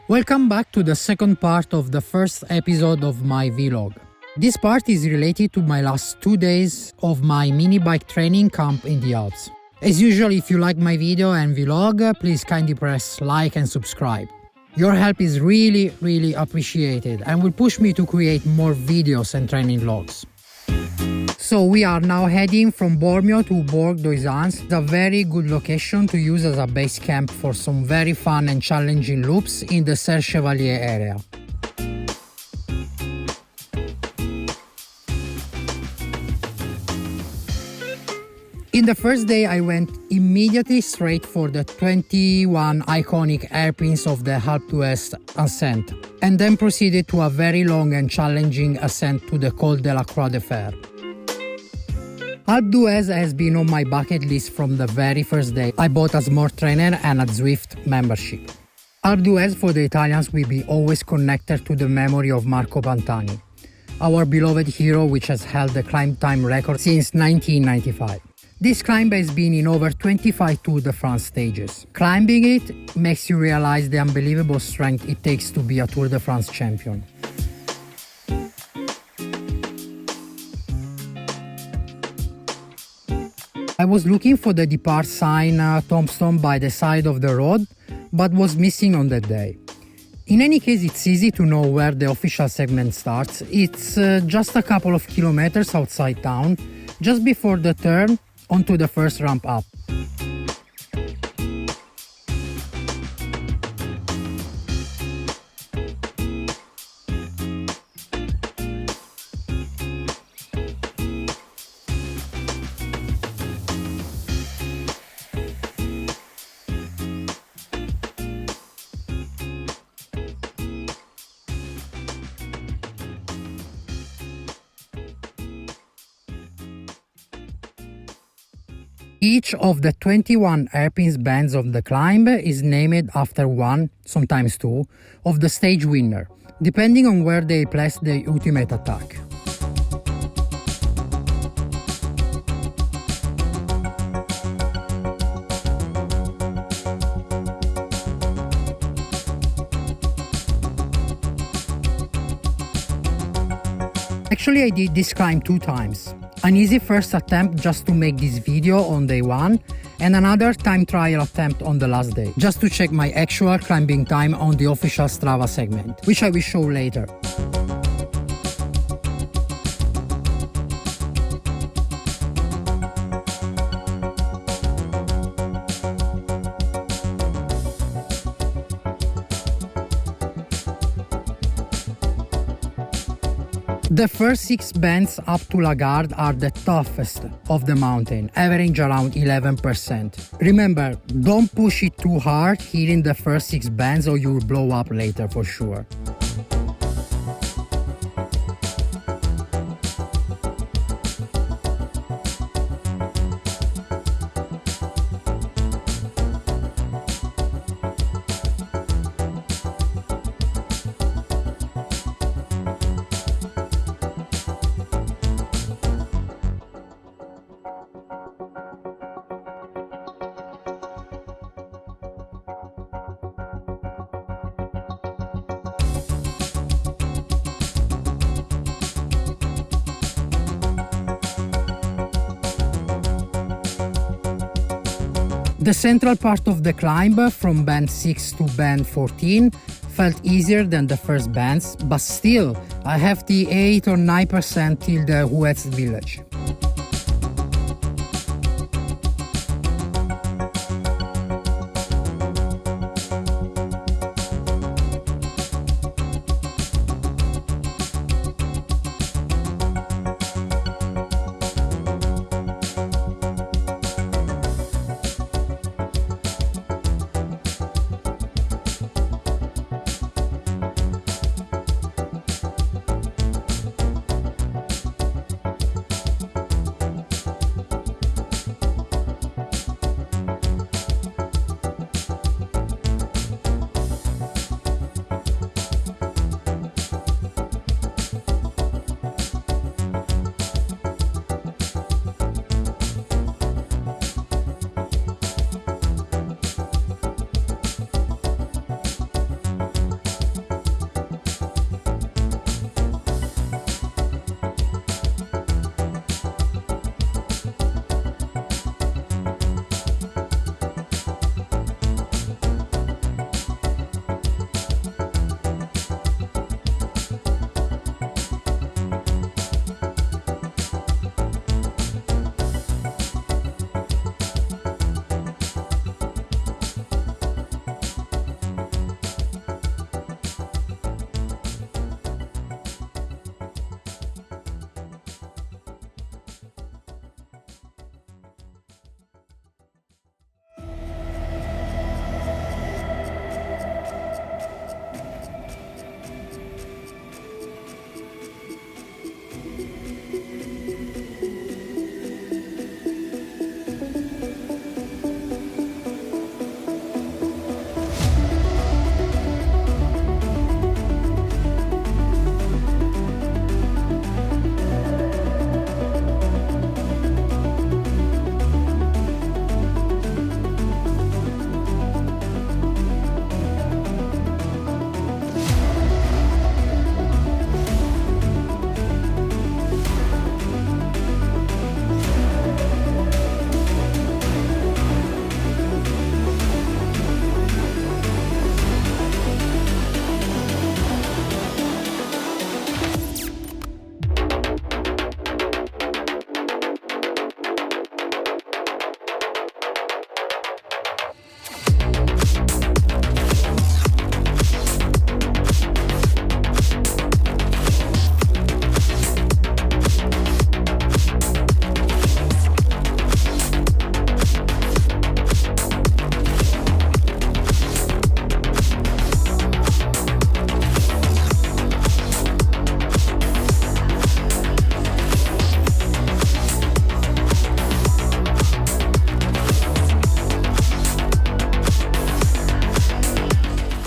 Welcome back to the second part of the first episode of my vlog. This part is related to my last 2 days of my mini bike training camp in the Alps. As usual, if you like my video and vlog, please kindly press like and subscribe. Your help is really appreciated and will push me to create more videos and training vlogs. So we are now heading from Bormio to Borg d'Oisans. It's a very good location to use as a base camp for some very fun and challenging loops in the Serre Chevalier area. In the first day I went immediately straight for the 21 iconic hairpins of the alpedhuez ascent and then proceeded to a very long and challenging ascent to the Col de la Croix de Fer. Alpedhuez has been on my bucket list from the very first day. I bought a Smart Trainer and a Zwift membership. Alpedhuez for the Italians will be always connected to the memory of Marco Pantani, our beloved hero which has held the climb time record since 1995. This climb has been in over 25 Tour de France stages. Climbing it makes you realize the unbelievable strength it takes to be a Tour de France champion. I was looking for the depart sign tombstone by the side of the road, but was missing on that day. In any case, it's easy to know where the official segment starts. It's just a couple of kilometers outside town, just before the turn onto the first ramp up. Each of the 21 hairpins bands of the climb is named after one, sometimes two, of the stage winner, depending on where they place the ultimate attack. Actually, I did this climb 2 times. An easy first attempt just to make this video on day 1 and another time trial attempt on the last day, just to check my actual climbing time on the official Strava segment, which I will show later. The first 6 bands up to Lagarde are the toughest of the mountain, average around 11%. Remember, don't push it too hard hitting the first 6 bands or you'll blow up later for sure. The central part of the climb, from band 6 to band 14, felt easier than the first bands, but still, I have the 8 or 9% till the Huez village.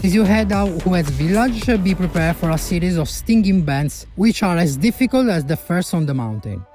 As you head out Huez village, be prepared for a series of stinging bends, which are as difficult as the first on the mountain.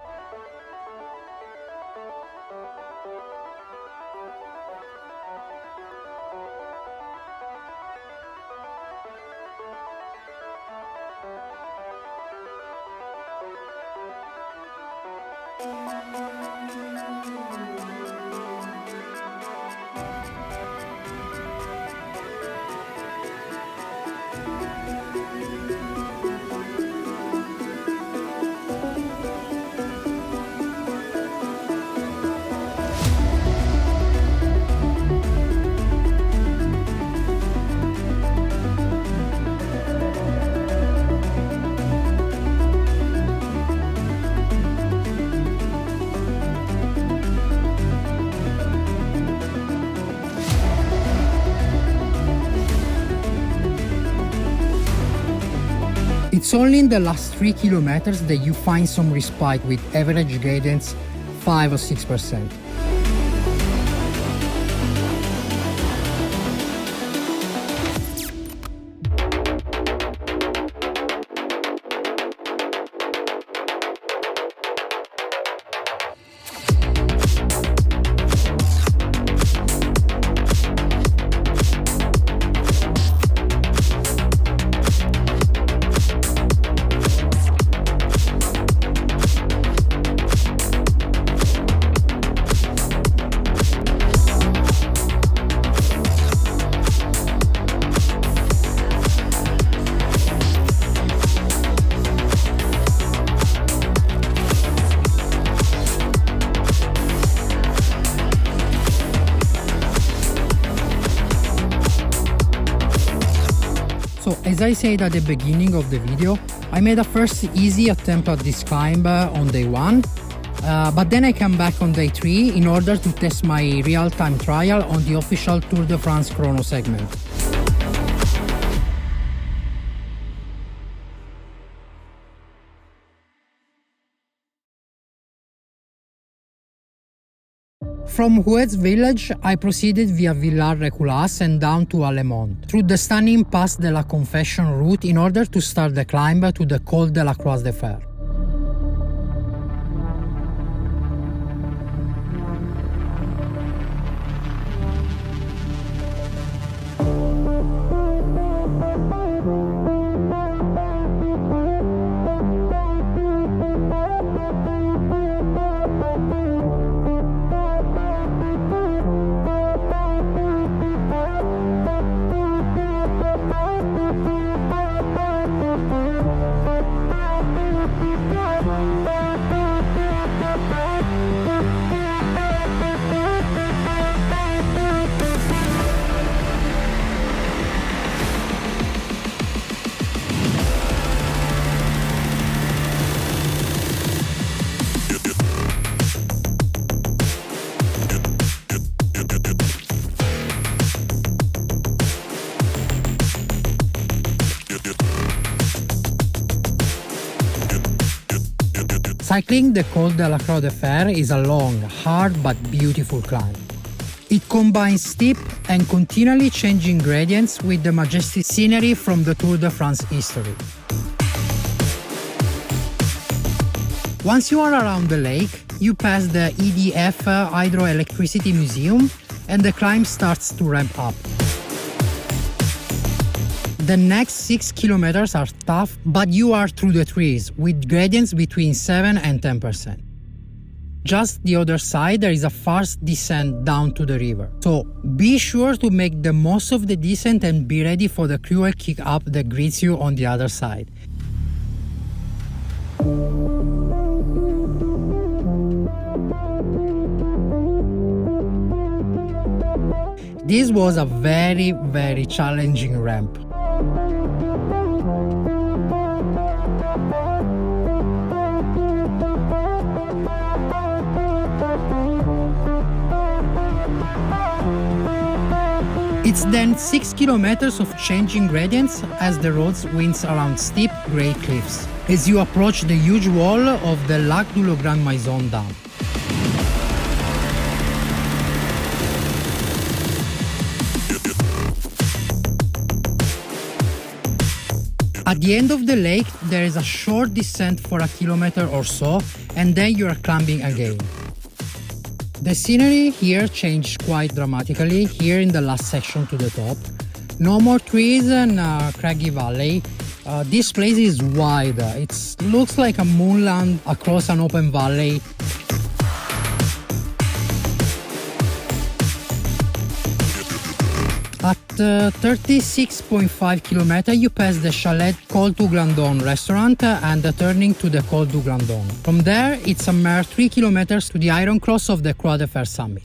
It's only in the last 3 kilometers that you find some respite with average gradients 5 or 6%. So, as I said at the beginning of the video, I made a first easy attempt at this climb on day 1, but then I came back on day 3 in order to test my real-time trial on the official Tour de France chrono segment. From Huez village, I proceeded via Villars-Récoulas and down to Alemont, through the stunning Pass de la Confession route in order to start the climb to the Col de la Croix de Fer. Cycling the Col de la Croix de Fer is a long, hard but beautiful climb. It combines steep and continually changing gradients with the majestic scenery from the Tour de France history. Once you are around the lake, you pass the EDF Hydroelectricity Museum and the climb starts to ramp up. The next 6 kilometers are tough, but you are through the trees, with gradients between 7 and 10%. Just the other side, there is a fast descent down to the river. So be sure to make the most of the descent and be ready for the cruel kick-up that greets you on the other side. This was a very challenging ramp. It's then 6 kilometers of changing gradients as the road winds around steep grey cliffs, as you approach the huge wall of the Lac du Grand Maison Dam. At the end of the lake, there is a short descent for a kilometer or so, and then you are climbing again. The scenery here changed quite dramatically here in the last section to the top. No more trees and craggy valley. This place is wide. It looks like a moonland across an open valley. At 36.5 km you pass the chalet Col du Galibier restaurant and the turning to the Col du Galibier. From there it's a mere 3 km to the iron cross of the Croix de Fer summit.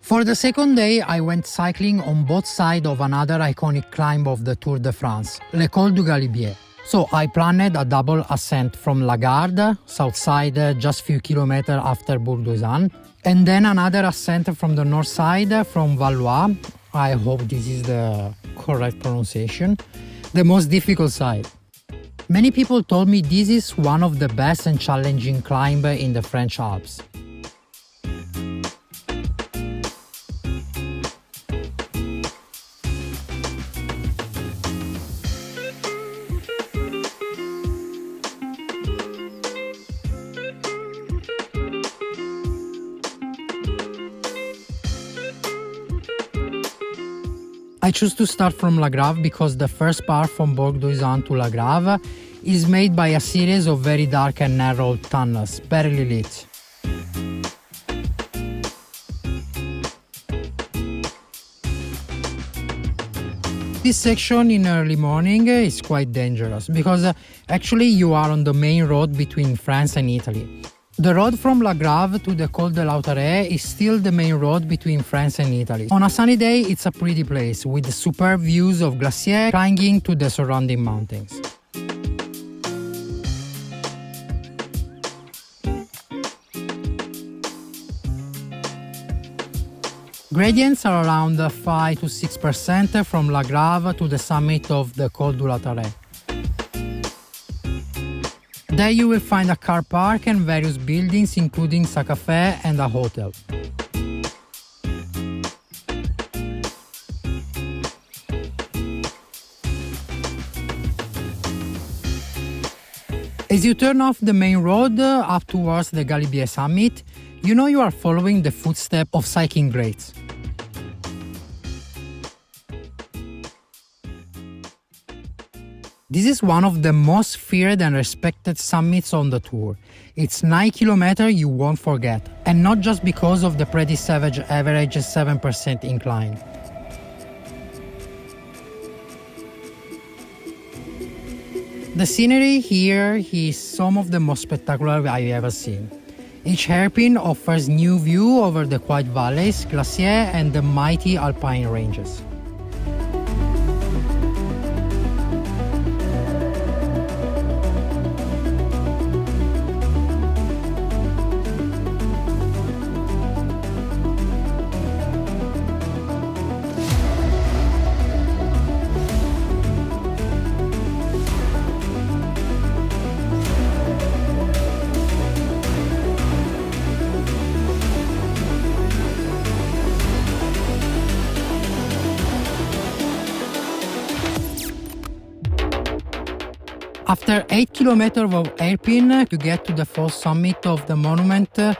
For the second day, I went cycling on both sides of another iconic climb of the Tour de France, le Col du Galibier. So I planned a double ascent from La Garde, south side just few kilometers after Bourg-d'Oisans, and then another ascent from the north side from Valois. I hope this is the correct pronunciation, the most difficult side. Many people told me this is one of the best and challenging climbs in the French Alps. I choose to start from La Grave because the first part from Bourg-d'Oisans to La Grave is made by a series of very dark and narrow tunnels, barely lit. This section in early morning is quite dangerous because actually you are on the main road between France and Italy. The road from La Grave to the Col de Lautaret is still the main road between France and Italy. On a sunny day, it's a pretty place with superb views of glaciers clinging to the surrounding mountains. Gradients are around 5 to 6% from La Grave to the summit of the Col du Lautaret. There you will find a car park and various buildings including a cafe and a hotel. As you turn off the main road up towards the Galibier summit, you know you are following the footsteps of cycling greats. This is one of the most feared and respected summits on the tour. It's 9 km you won't forget, and not just because of the pretty savage average 7% incline. The scenery here is some of the most spectacular I've ever seen. Each hairpin offers new view over the quiet valleys, glaciers, and the mighty alpine ranges. After 8 kilometers of hairpin to get to the full summit of the monument to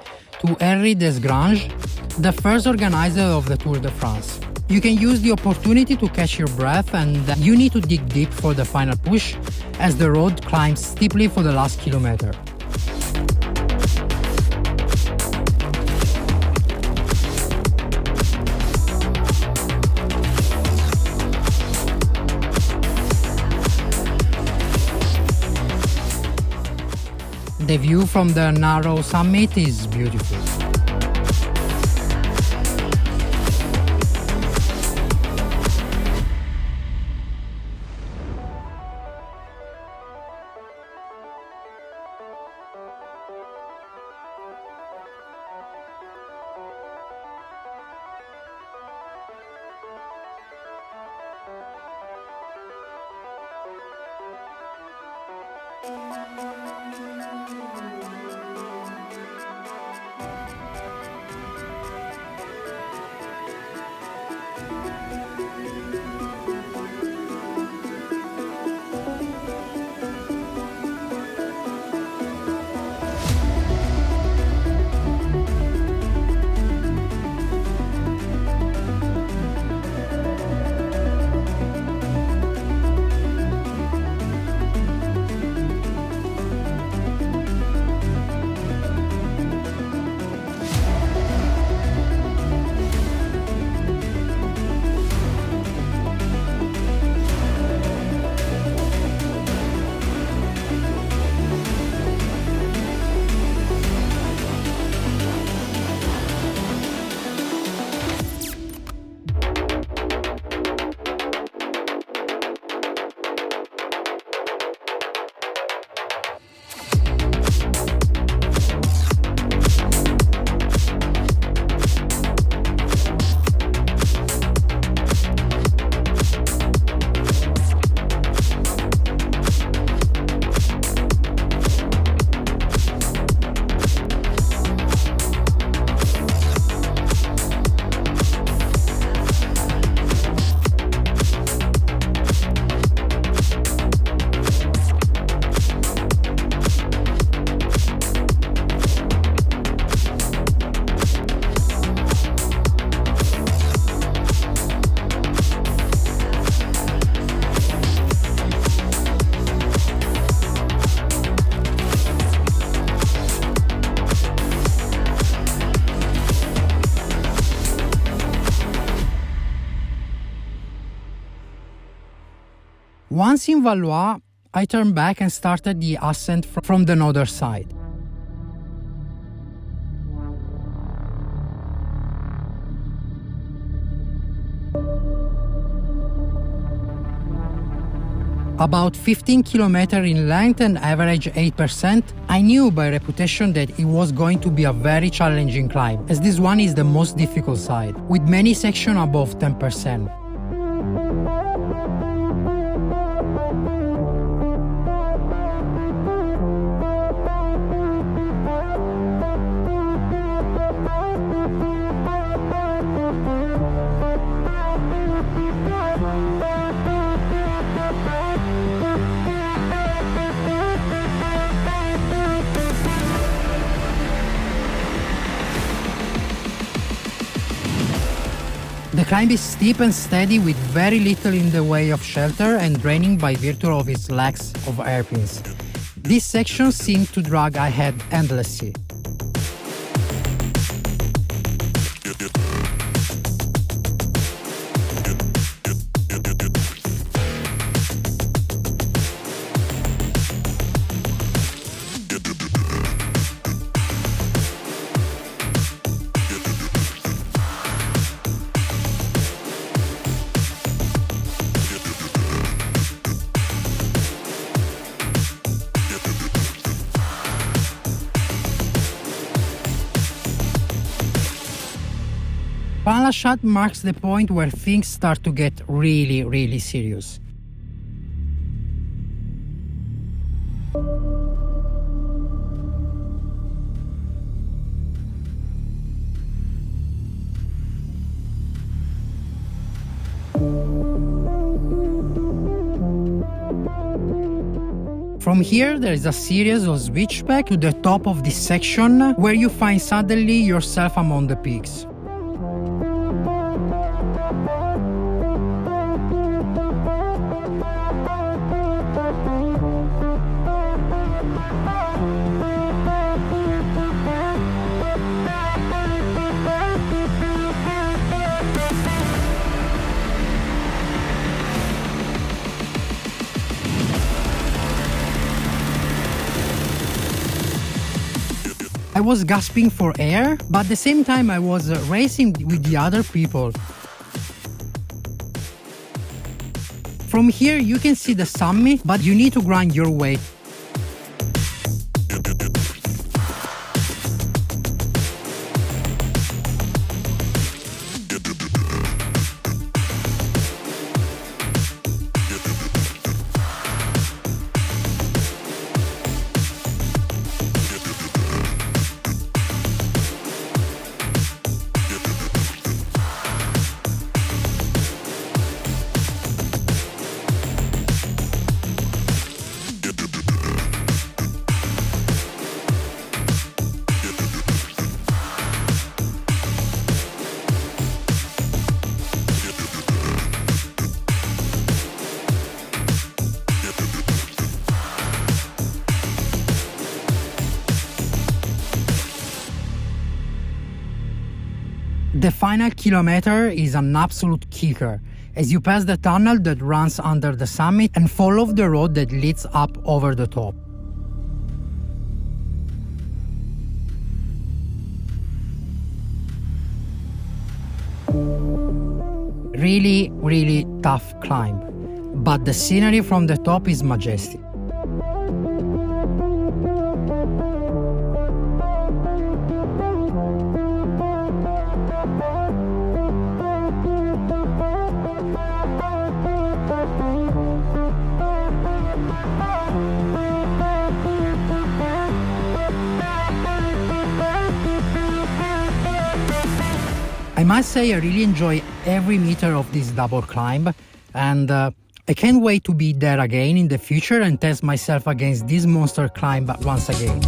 Henri Desgranges, the first organizer of the Tour de France. You can use the opportunity to catch your breath, and you need to dig deep for the final push as the road climbs steeply for the last kilometer. The view from the narrow summit is beautiful. Once in Valois, I turned back and started the ascent from the other side. About 15 kilometers in length and average 8%, I knew by reputation that it was going to be a very challenging climb, as this one is the most difficult side, with many sections above 10%. The climb is steep and steady with very little in the way of shelter and draining by virtue of its lacks of hairpins. This section seemed to drag ahead endlessly. Palashat marks the point where things start to get really serious. From here, there is a series of switchbacks to the top of this section, where you find suddenly yourself among the peaks. I was gasping for air, but at the same time I was racing with the other people. From here you can see the summit, but you need to grind your way. The final kilometer is an absolute kicker, as you pass the tunnel that runs under the summit and follow the road that leads up over the top. Really tough climb, but the scenery from the top is majestic. I must say I really enjoy every meter of this double climb, and I can't wait to be there again in the future and test myself against this monster climb once again.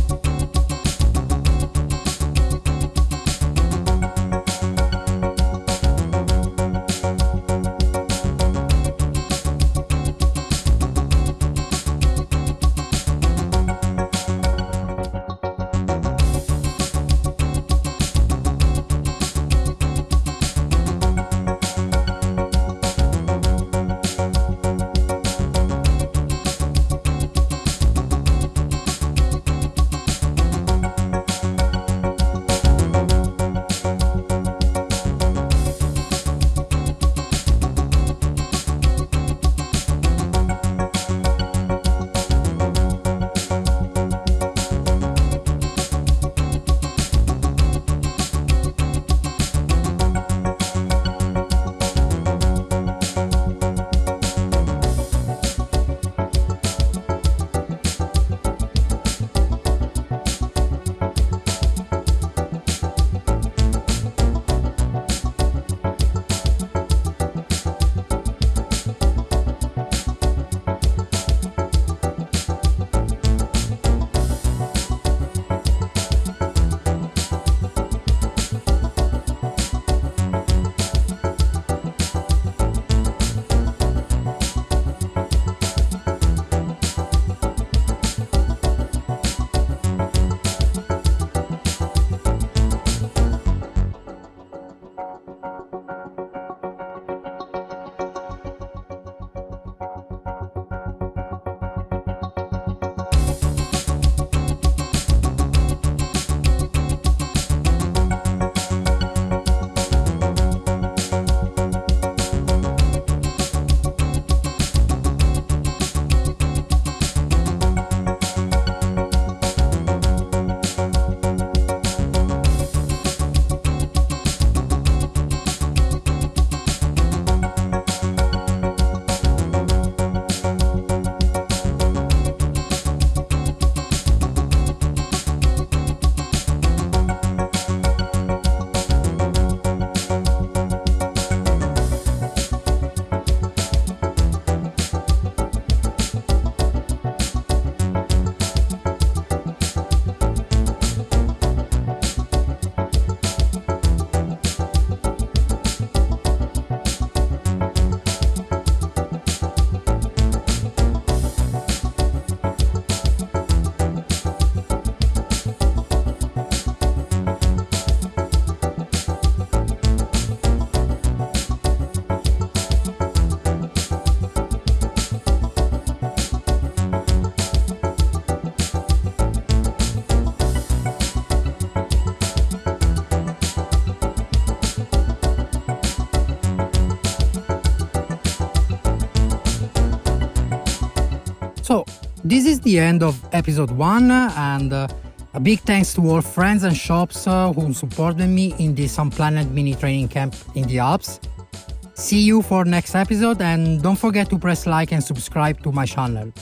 So, this is the end of episode 1, and a big thanks to all friends and shops who supported me in this unplanned mini training camp in the Alps. See you for next episode, and don't forget to press like and subscribe to my channel.